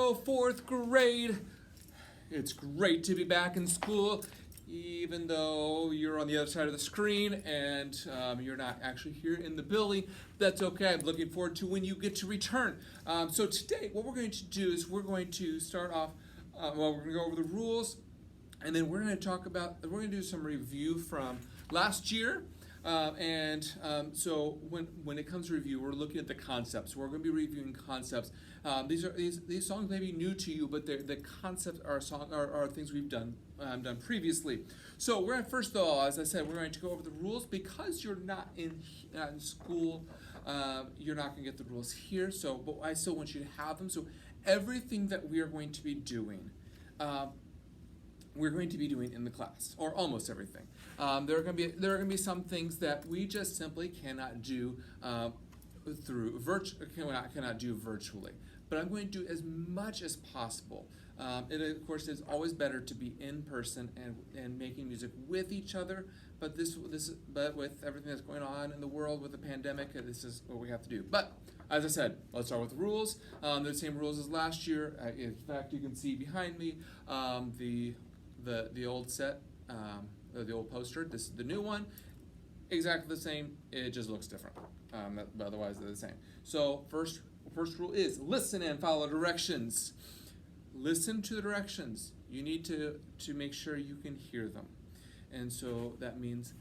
Hello, fourth grade. It's great to be back in school, even though you're on the other side of the screen and you're not actually here in the building. That's okay. I'm looking forward to when you get to return. So today, what we're going to do is we're going to start off, we're going to go over the rules, and then we're going to do some review from last year. So when it comes to review, we're looking at the concepts. We're going to be reviewing concepts. These songs may be new to you, but the concepts are things we've done previously. So we're going to, first of all, as I said, we're going to go over the rules. Because you're not in school, you're not going to get the rules here. But I still want you to have them. So everything that we are going to be doing, we're going to be doing in the class, or almost everything. There are going to be some things that we just simply cannot do cannot do virtually. But I'm going to do as much as possible. It of course is always better to be in person and making music with each other. But but with everything that's going on in the world with the pandemic, this is what we have to do. But as I said, let's start with the rules. The same rules as last year. In fact, you can see behind me the old set, the old poster. This is the new one. Exactly the same. It just looks different. But otherwise, they're the same. So first rule is listen and follow directions. Listen to the directions. You need to make sure you can hear them. And so that means,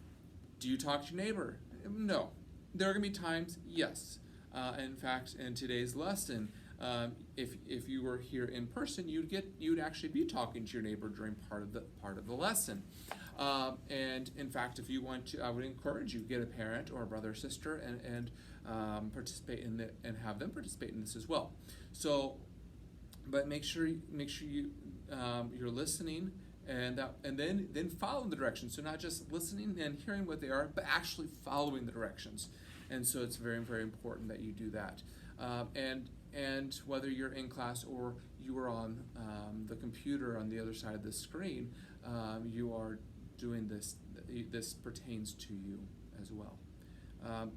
do you talk to your neighbor? No. There are going to be times, yes. In fact, in today's lesson, if you were here in person, you'd actually be talking to your neighbor during part of the lesson. And in fact, if you want to, I would encourage you get a parent or a brother or sister and participate in and have them participate in this as well. So, but make sure you you're listening and then follow the directions. So not just listening and hearing what they are, but actually following the directions. And so it's very, very important that you do that. And whether you're in class or you are on the computer on the other side of the screen, you are doing this. This pertains to you as well.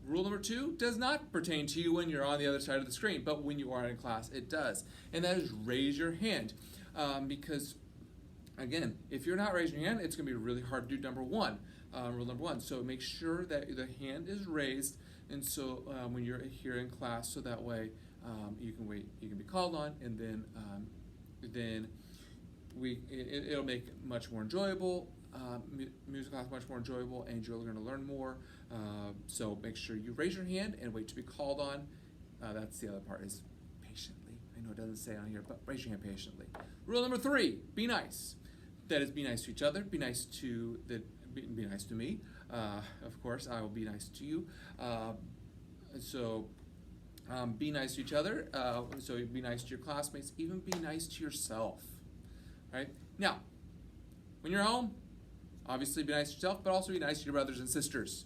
Rule number 2 does not pertain to you when you're on the other side of the screen, but when you are in class, it does. And that is raise your hand. Because, again, if you're not raising your hand, it's going to be really hard to do rule number one. So make sure that the hand is raised, and so when you're here in class, so that way you can be called on, and then it'll make it much more enjoyable. Music class much more enjoyable, and you're going to learn more. So make sure you raise your hand and wait to be called on. That's the other part, is patiently. I know it doesn't say on here, but raise your hand patiently. Rule number 3: be nice. That is, be nice to each other. Be nice to me. Of course, I will be nice to you. Be nice to each other. So be nice to your classmates. Even be nice to yourself. Right? Now, when you're home, obviously be nice to yourself, but also be nice to your brothers and sisters.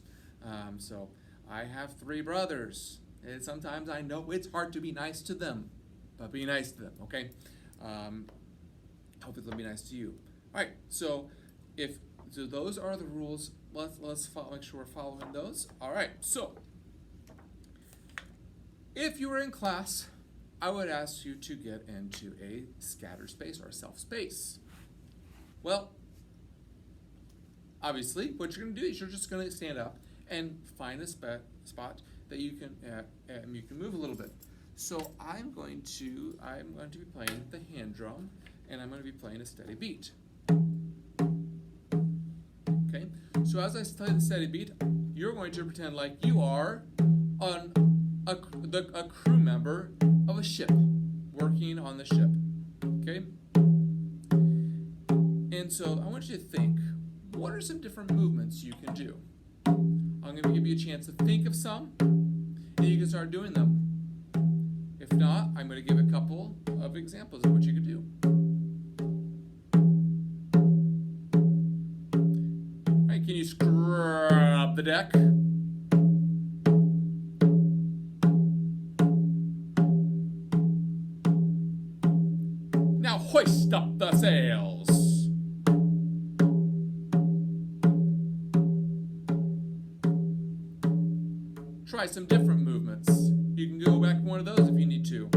So I have 3 brothers, and sometimes I know it's hard to be nice to them, but be nice to them, okay? Hopefully they'll be nice to you. All right, so those are the rules. Let's make sure we're following those. All right, so if you were in class, I would ask you to get into a scatter space or a self space. Well, obviously, what you're going to do is you're just going to stand up and find a spot that you can move a little bit. So I'm going to be playing the hand drum, and I'm going to be playing a steady beat. Okay. So as I play the steady beat, you're going to pretend like you are a crew member of a ship working on the ship. Okay. And so I want you to think, what are some different movements you can do? I'm going to give you a chance to think of some, and you can start doing them. If not, I'm going to give a couple of examples of what you could do. All right, can you scrub the deck? Now hoist up the sails. Try some different movements. You can go back to one of those if you need to.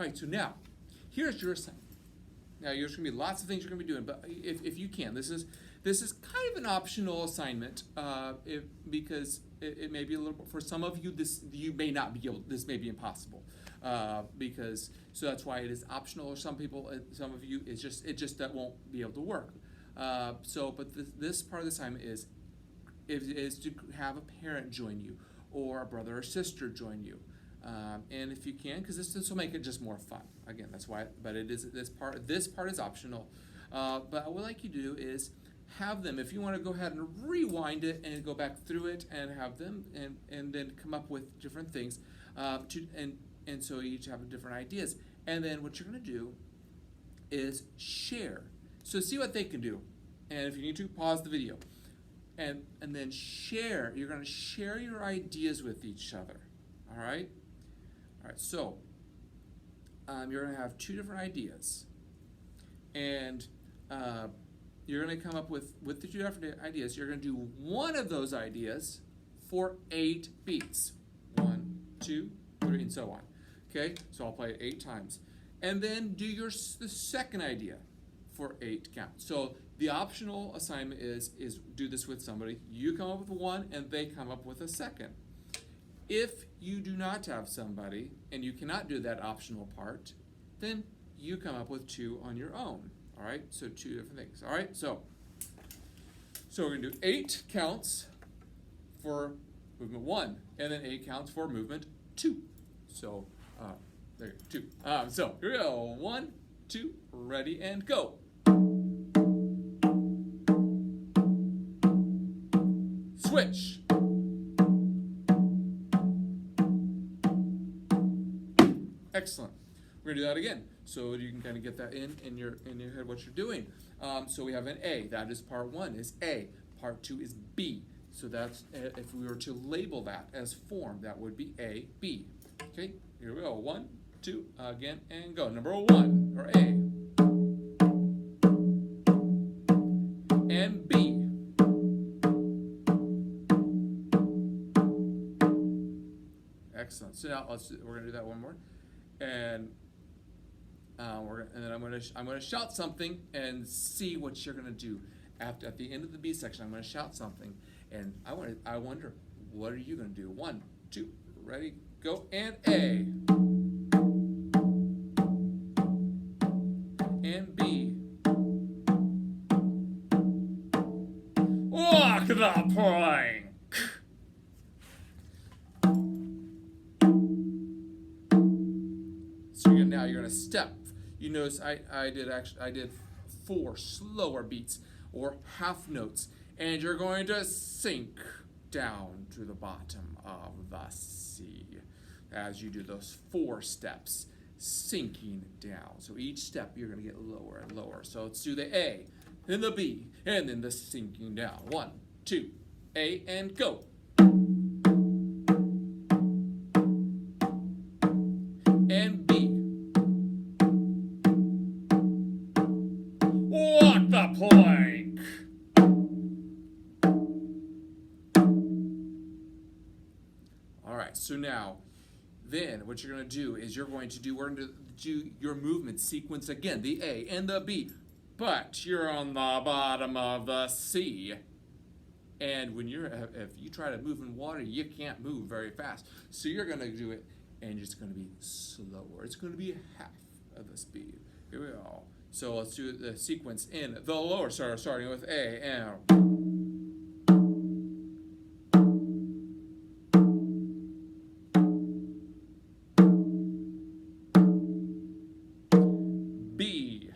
right, so now, here's your assignment. Now, there's going to be lots of things you're going to be doing, but if you can, this is kind of an optional assignment because it may be a little, for some of you, you may not be able, this may be impossible. So that's why it is optional, or some people, some of you, it just that won't be able to work. But this part of the assignment is to have a parent join you, or a brother or sister join you. And if you can, because this will make it just more fun. Again, that's why, but it is, this part is optional. But what I'd like you to do is have them, if you want to go ahead and rewind it and go back through it and have them, and then come up with different things, and so you each have different ideas. And then what you're going to do is share. So see what they can do. And if you need to, pause the video. And then share. You're going to share your ideas with each other. All right? All right, so you're going to have two different ideas. And you're going to come up with the two different ideas. You're going to do one of those ideas for 8 beats. 1, 2, 3, and so on. Okay, so I'll play it 8 times. And then do the second idea for 8 counts. So the optional assignment is do this with somebody. You come up with one, and they come up with a second. If you do not have somebody, and you cannot do that optional part, then you come up with 2 on your own. All right, so 2 different things. All right, so we're going to do 8 counts for movement 1, and then 8 counts for movement 2. So there you go, 2. So here we go. 1, 2, ready, and go. Switch. Excellent. We're gonna do that again, so you can kind of get that in your head what you're doing. So we have an A. That is part 1 is A. Part 2 is B. So that's, if we were to label that as form, that would be A, B. Okay, here we go. 1, 2, again, and go. Number 1, or A. And B. Excellent. So now we're gonna do that one more, and then I'm gonna shout something and see what you're gonna do. At the end of the B section, I'm gonna shout something, and I wonder, what are you gonna do? 1, 2, ready, go, and A. And B. Walk the plank. So now you're gonna step. You notice I did 4 slower beats, or half notes, and you're going to sink down to the bottom of the sea as you do those 4 steps, sinking down. So each step you're going to get lower and lower. So let's do the A, then the B, and then the sinking down. 1, 2, A, and go. And B. Walk the plank. All right, so now, then what you're going to do is we're going to do your movement sequence again, the A and the B, but you're on the bottom of the sea. And if you try to move in water, you can't move very fast. So you're going to do it, and it's going to be slower. It's going to be half of the speed. Here we go. So let's do the sequence in the lower, starting with A and B.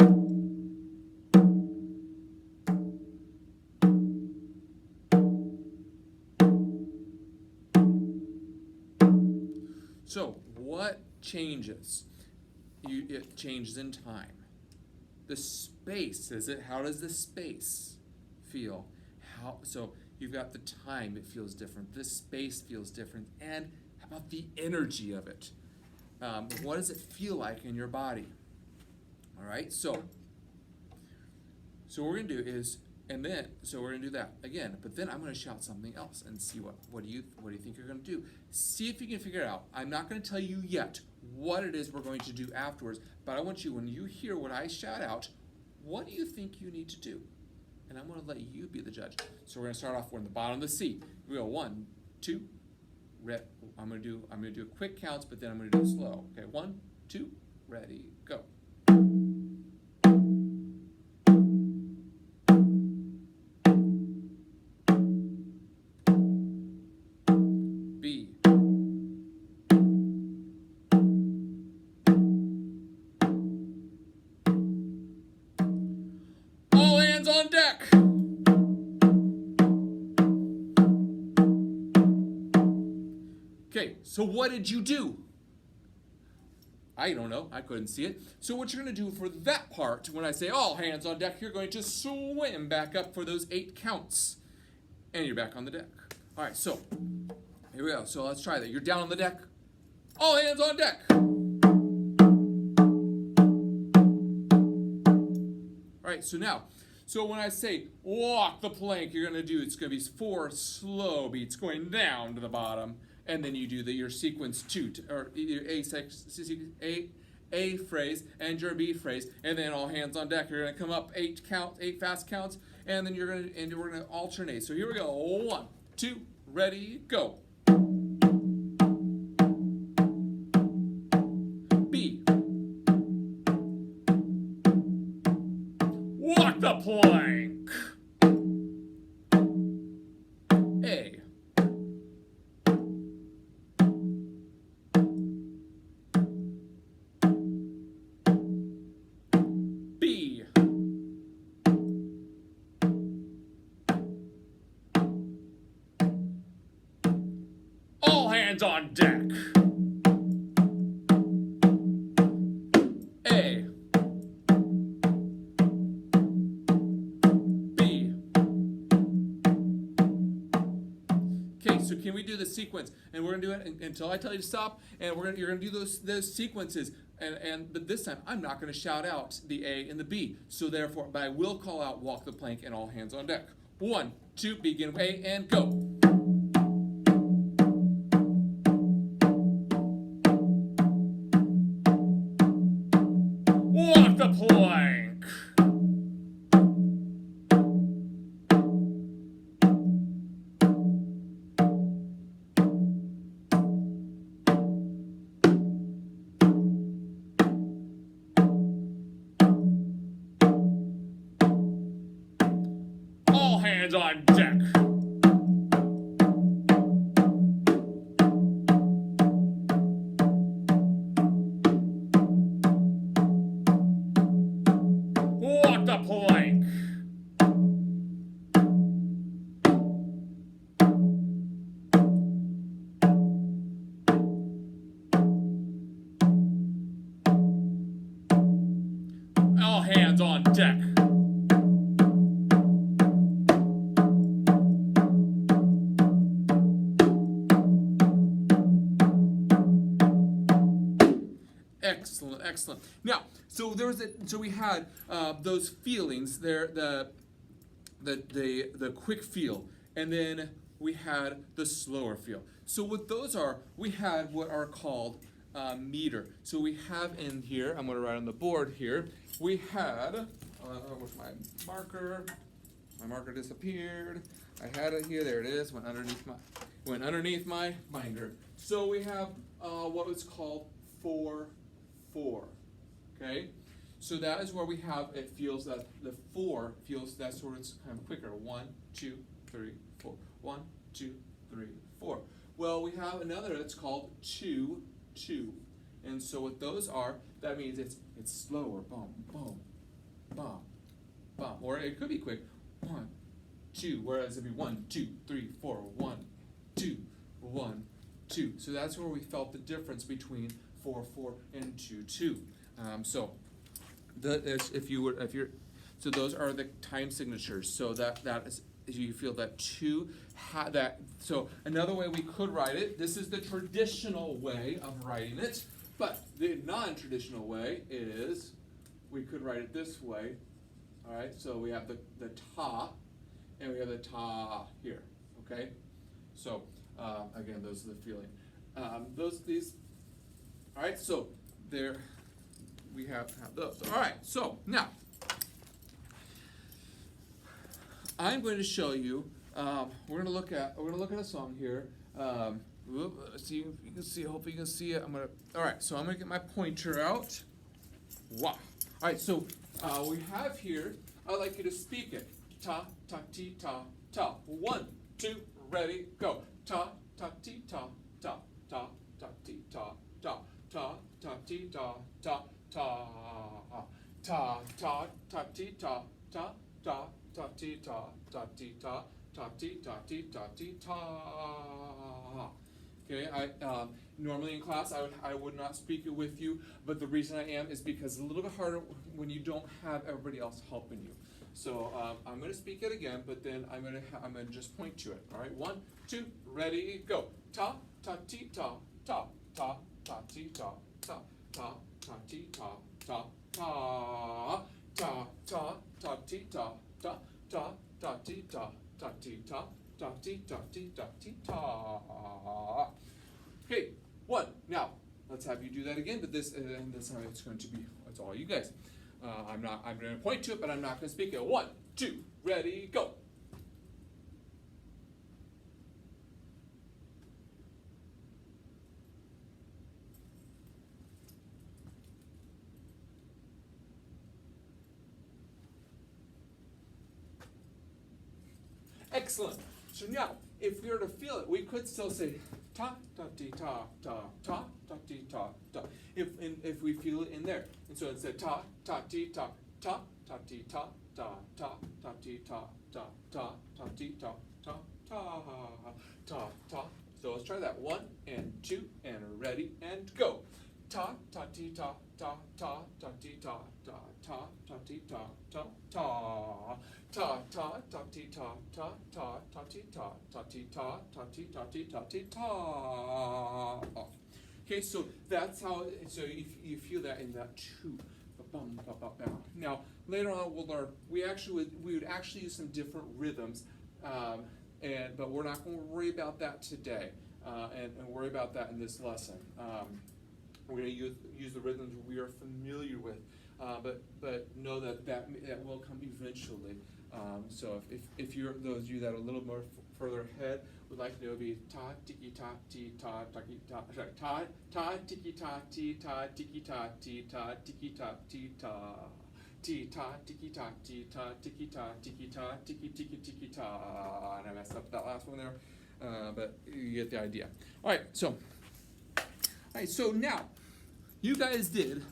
So what changes? It changes in time. The space, how does the space feel? So you've got the time, it feels different. The space feels different. And how about the energy of it? What does it feel like in your body? All right, so what we're gonna do is And then, so we're gonna do that again, but then I'm gonna shout something else and see what do you think you're gonna do? See if you can figure it out. I'm not gonna tell you yet what it is we're going to do afterwards, but I want you, when you hear what I shout out, what do you think you need to do? And I'm gonna let you be the judge. So we're gonna start off, we're in the bottom of the C. We go 1, 2, I'm gonna do a quick counts, but then I'm gonna do it slow. Okay, 1, 2, ready, go. B. All hands on deck. Okay, so what did you do? I don't know, I couldn't see it. So what you're gonna do for that part, when I say all hands on deck, you're going to swim back up for those 8 counts. And you're back on the deck. All right, so here we go. So let's try that. You're down on the deck. All hands on deck. All right, so now, so when I say walk the plank, you're gonna do, it's gonna be 4 slow beats going down to the bottom, and then you do your sequence 2, or your A phrase and your B phrase, and then all hands on deck. You're gonna come up 8 fast counts, and then we're gonna alternate. So here we go. 1, 2, ready, go. B. Walk the plank. A. B. All hands on deck. A. B. Okay, so can we do the sequence? And we're gonna do it until I tell you to stop, and you're gonna do those sequences. But this time I'm not gonna shout out the A and the B. So therefore, but I will call out walk the plank and all hands on deck. 1, 2, begin A and go. Walk the plank. All hands on deck. Walk the plank. All hands on deck. Excellent, excellent. Now, so we had those feelings there, the quick feel, and then we had the slower feel. So what those are, we had what are called meter. So we have in here, I'm going to write on the board here. We had, where's my marker? My marker disappeared. I had it here. There it is. Went underneath my binder. So we have what was called 4-4. Okay, so that is where we have, it feels that the 4 feels that sort of kind of quicker. 1, 2, 3, 4. 1, 2, 3, 4. Well, we have another that's called 2-2, and so what those are, that means it's slower. Boom, boom, boom, boom. Or it could be quick. 1, 2. Whereas it'd be 1, 2, 3, 4. 1, 2, 1, 2. So that's where we felt the difference between 4-4 and 2-2. So so those are the time signatures. So that is, you feel that 2 so another way we could write it, this is the traditional way of writing it, but the non-traditional way is we could write it this way. All right, so we have the ta, and we have the ta here. Okay, so again, those are the feeling. These. All right, so there we have those. All right, so now I'm going to show you. We're gonna look at a song here. See if you can see. Hopefully you can see it. All right, so I'm gonna get my pointer out. Wow. All right, so we have here. I'd like you to speak it. Ta ta ti ta ta. 1, 2, ready, go. Ta ta ti ta ta ta ta ti ta ta ta ta ti ta ta ta ta ta ta ti ta ta ta ta ti ta ta ti ta ta ti ta ti ta ti ta. Okay, normally in class I would not speak it with you, but the reason I am is because it's a little bit harder when you don't have everybody else helping you. So I'm going to speak it again, but then I'm going to just point to it. All right, 1, 2, ready, go. Ta ta ti ta ta ta ta ti ta ta ta ta ti ta ta ta ta ta ta ti ta ta ta ta ti ta ta ti ta ta ti ta ti ta ti ta. Okay, 1. Now let's have you do that again, but this time it's going to be it's all you guys. I'm going to point to it, but I'm not going to speak it. 1, 2, ready, go. Excellent. So now, if we were to feel it, we could still say ta ta ti ta ta ta ta ti ta ta. If we feel it in there, and so instead ta ta ti ta ta ta ti ta ta ta ta ti ta ta ta ta ti ta ta ta ta ta. So let's try that. 1 and 2 and ready and go. Ta ta ti ta ta ta ta ti ta ta ta ta ti ta ta ta ta ta ta ti ta ta ta ta ti ta ta ti ta ta ti ta ti ta ti ta. Okay, so that's how. So if you feel that in that 2. Now later on we'll learn. We would actually use some different rhythms, but we're not going to worry about that today, and worry about that in this lesson. We're going to use the rhythms we are familiar with, but know that will come eventually. So if you're those of you that are a little more further ahead would like to know, it'd be ta tiki ta ti ta taki ta, sorry, ta tiki ta ti ta tiki ta ti ta tiki ta ti ta ti ta tiki ta ti ta tiki ta tiki ta tiki tiki tiki ta. And I messed up that last one there, but you get the idea. All right, so now. You guys did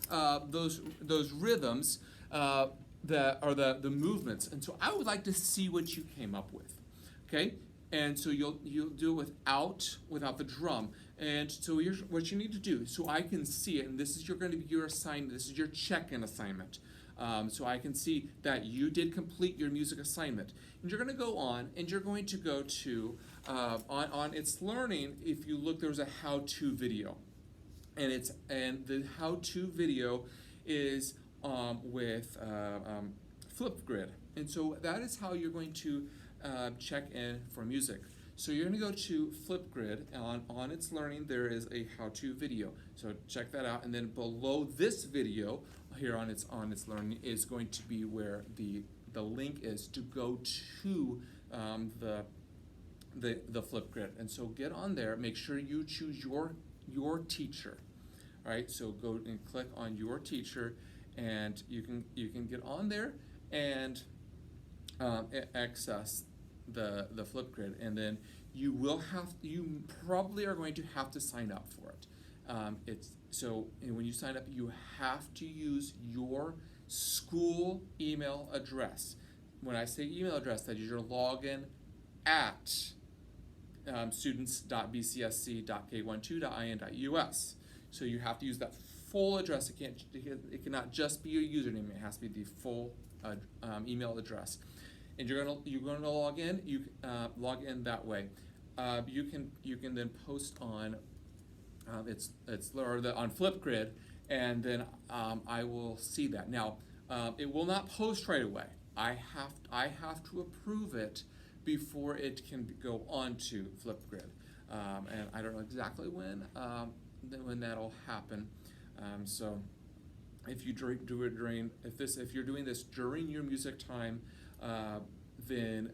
those rhythms that are the movements, and so I would like to see what you came up with, okay? And so you'll do it without the drum, and so here's what you need to do, so I can see it, and this is going to be your assignment. This is your check-in assignment, so I can see that you did complete your music assignment, and you're going to go on, and you're going to go to on It's Learning. If you look, there's a how-to video. And the how-to video is with Flipgrid, and so that is how you're going to check in for music. So you're going to go to Flipgrid, and on It's Learning there is a how-to video. So check that out, and then below this video here on It's Learning is going to be where the link is to go to the Flipgrid. And so get on there. Make sure you choose your teacher. All right, so go and click on your teacher, and you can get on there and access the Flipgrid, and then you probably are going to have to sign up for it. When you sign up, you have to use your school email address. When I say email address, that is your login at students.bcsc.k12.in.us. So you have to use that full address. It cannot just be your username. It has to be the full email address. And you're gonna log in. You log in that way. You can then post on on Flipgrid, and then I will see that. Now it will not post right away. I have to approve it before it can go onto Flipgrid, and I don't know exactly when that'll happen. So if you do it during if you're doing this during your music time, then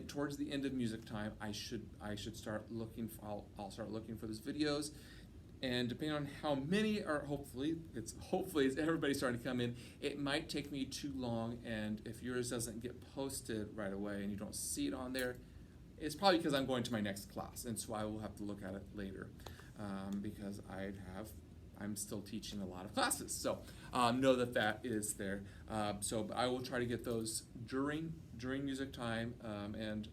towards the end of music time, I should start looking. I'll start looking for those videos, and depending on how many are, hopefully as everybody's starting to come in, it might take me too long. And if yours doesn't get posted right away and you don't see it on there, it's probably because I'm going to my next class, and so I will have to look at it later, because I'm still teaching a lot of classes. So know that is there. But I will try to get those during music time, and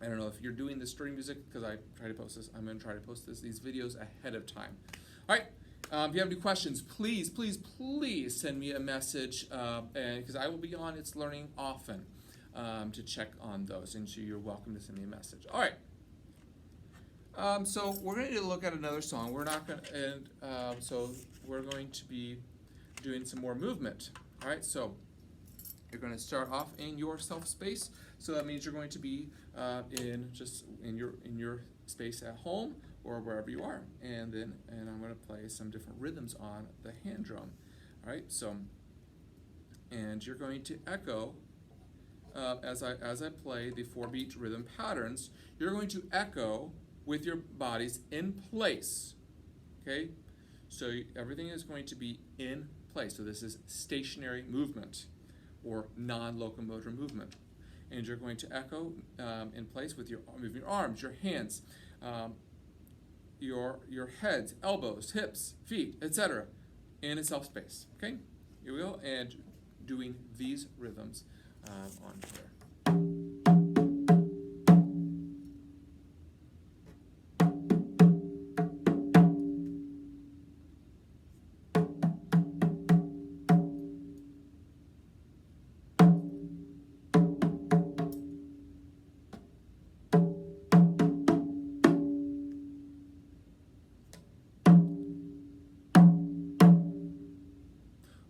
I don't know if you're doing this during music, because I try to post this. I'm going to try to post these videos ahead of time. All right. If you have any questions, please send me a message, because I will be on It's Learning often, to check on those, and so you're welcome to send me a message. All right. So we're going to look at another song. We're not going to, and so we're going to be doing some more movement. All right. So you're going to start off in your self space. So that means you're going to be in your space at home or wherever you are, and I'm going to play some different rhythms on the hand drum. All right. So, and you're going to echo. As I play the 4-beat rhythm patterns, you're going to echo with your bodies in place. Okay, so everything is going to be in place. So this is stationary movement or non-locomotor movement, and you're going to echo in place with moving your arms, your hands, your heads, elbows, hips, feet, etc. in a self space. Okay, here we go, and doing these rhythms on here.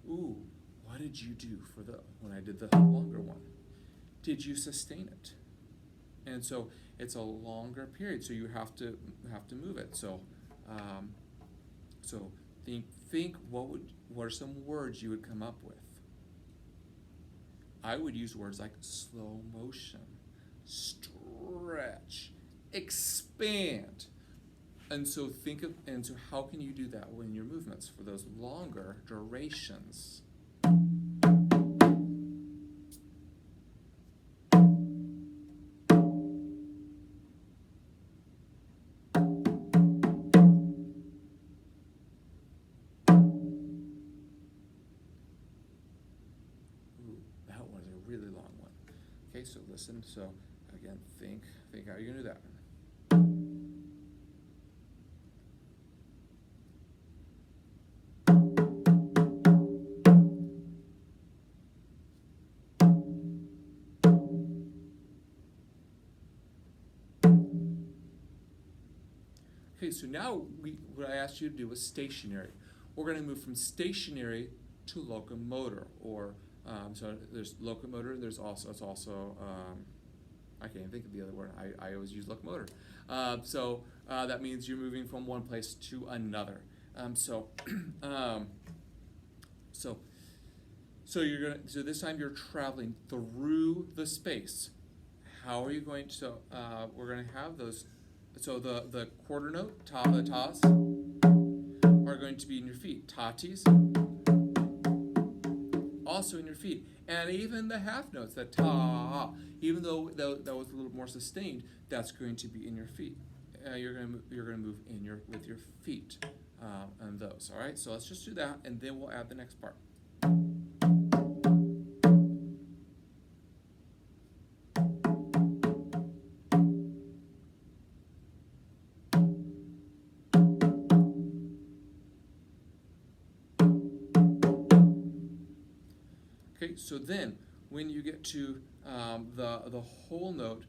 Ooh, what did you do when I did the longer one? Did you sustain it? And so it's a longer period, so you have to move it. So think what are some words you would come up with? I would use words like slow motion, stretch, expand. And so how can you do that in your movements for those longer durations? Really long one. Okay, so listen. So again, think how you're gonna do that. Okay, so now what I asked you to do was stationary. We're going to move from stationary to locomotor, or so there's locomotor. There's also I can't think of the other word. I always use locomotor. So that means you're moving from one place to another. So this time you're traveling through the space. How are you going to? So we're going to have those. So the quarter note, tas, are going to be in your feet. Tatis, also in your feet. And even the half notes, that ta, even though that was a little more sustained, that's going to be in your feet. You're gonna move with your feet on those. All right. So let's just do that, and then we'll add the next part. Okay, so then when you get to the whole note,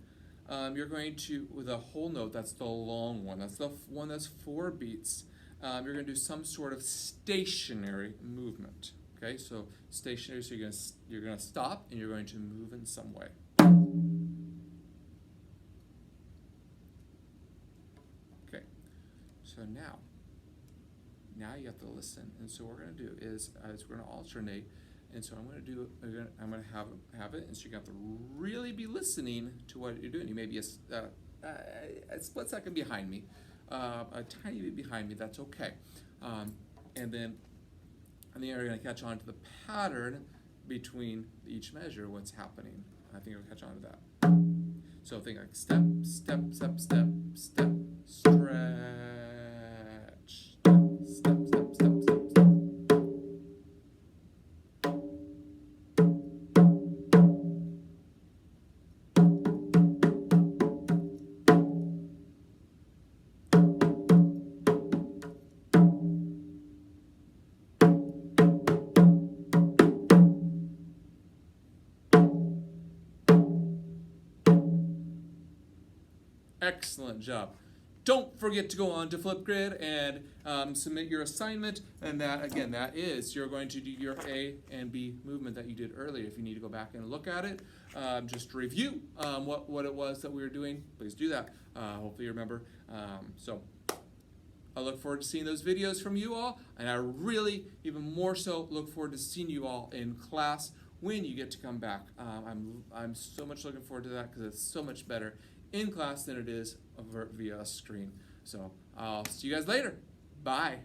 you're going to, with a whole note, that's the long one. That's the one that's 4 beats. You're going to do some sort of stationary movement. Okay, so stationary, so you're gonna stop and you're going to move in some way. Okay, so now you have to listen, and so what we're gonna do is we're gonna alternate, and so I'm gonna have it, and so you're gonna have to really be listening to what you're doing. You may be a split second behind me, a tiny bit behind me. That's okay, and then you're gonna catch on to the pattern between each measure, what's happening. I think you'll catch on to that. So think like step, step, step, step, step, stretch, step, step, step, step, step, step. Excellent job. Don't forget to go on to Flipgrid and submit your assignment. And that, again, that is, you're going to do your A and B movement that you did earlier. If you need to go back and look at it, just to review what it was that we were doing, please do that. Hopefully you remember. So I look forward to seeing those videos from you all. And I really, even more so, look forward to seeing you all in class when you get to come back. I'm so much looking forward to that because it's so much better in class than it is via screen. So I'll see you guys later. Bye.